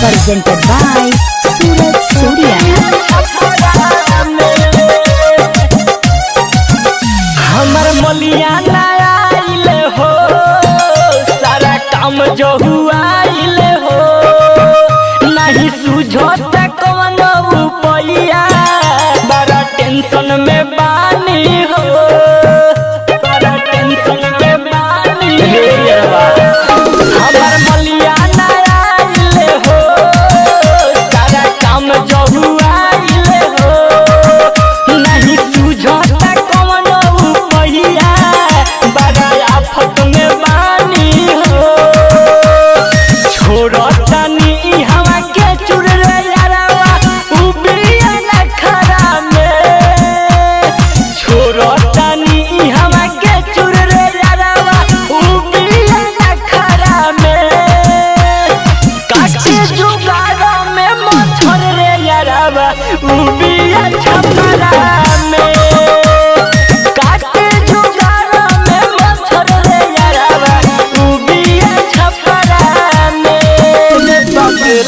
presented by Suraj Surya। हमर मलिया नया आइले हो, सारा काम जो हुआ आइले हो, नहीं सूझो कौन उपाया, बड़ा टेंशन में बानी हो, बड़ा टेंशन में बानी हो। हमर मलिया नया आइले हो, सारा काम जो हुआ आइले हो, नहीं सूझो कौन उपाया, बड़ा आफत में बानी हो। छोड़ो तनी हवा के चुर रे यारवा, उबिया नखरा में। छोड़ो तनी हवा के चुर रे यारवा, उबिया नखरा में। काटे जुगाड़ा में मछर रे यारवा, उबिया छपरा में। काटे जुगाड़ा में मछर रे यारवा, उबिया छपरा में।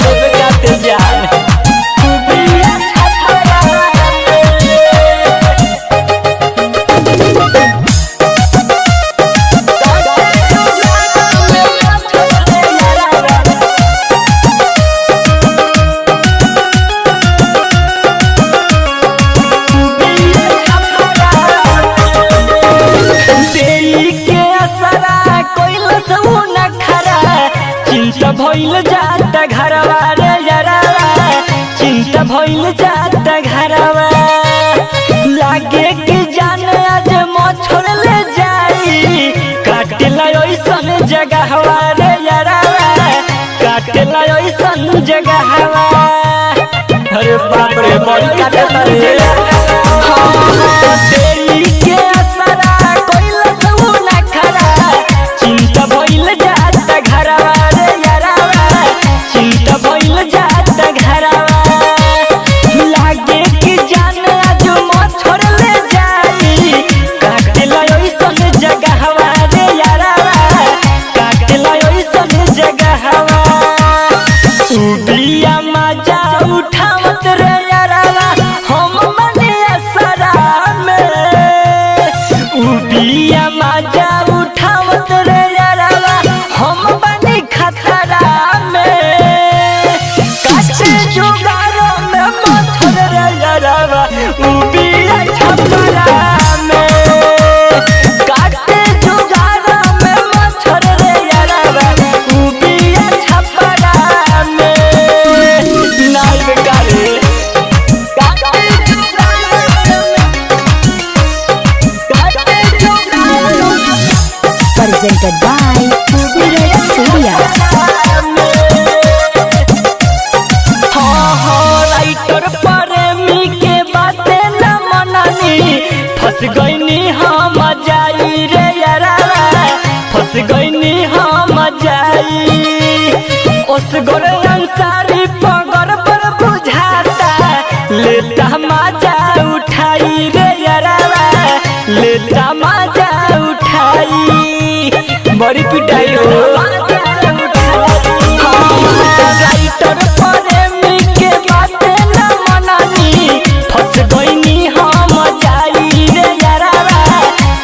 लोग जाते जान उबिया छपरा चिंता भइल जाता घरवा रे यारवा, चिंता भइल जाता घरवा। लागे कि जाने आज मछर ले जाई, काटेला ओइसन जगहवा रे यारवा, काटेला ओइसन जगहवा। अरे बाप रे बड़ी काटेला रे। देरी के असरा कोइल सऊ ना खरा, चिंता भइल जाता घरवा रे यारवा, चिंता भइल जाता घरवा। लागे कि जाने आज मछर ले जाई, काटेला ओइसन जगहवा रे यारवा, काटेला ओइसन जगहवा। उबिया मजा उठावत रे यारवा, हम मने असरा में। उबिया मजा उठावत रे यारवा, हम बनी खतरा में। काटे जुगाड़ों में मछर रे यारवा, उबिया छपरा में। काटे जुगाड़ों में मछर रे यारवा, उबिया छपरा में। नाई बेकारे काटे जुगाड़ों में, काटे जुगाड़ों में Presented by Suraj Surya। Writer प्रेमी के बातें न मननी, फंस गईनी हम जाई रे यारवा, फंस गईनी हम जाई। उस गोर अंसारी पगर पर बुझाता, लेता मजा उठाई रे यारवा, लेता मजा उठाई। बड़ी पिटाई हो। राइटर प्रेमी के बातें न मननी, फंस गईनी हम जाई रे यारवा,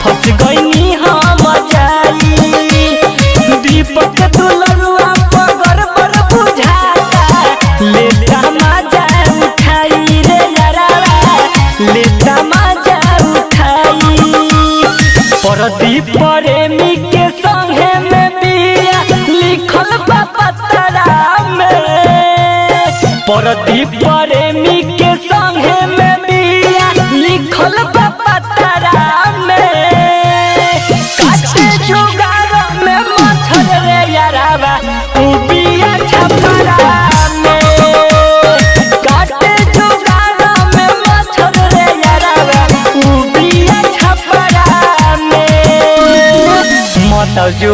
फंस गईनी हम जाई। दीपक दुलरुआ पगर पर बुझाता, लेता मजा उठाई रे यारवा, लेता मजा उठाई। परदीप प्रेमी के संगे में बिया लिखल बा पतरा में। परदीप प्रेमी के संगे में बिया लिखल बा पतरा में। काटे जुगाड़ों में मछर रे यारवा, उबिया छपरा में। काटे जुगाड़ों में मछर रे यारवा, उबिया छपरा में। मत जो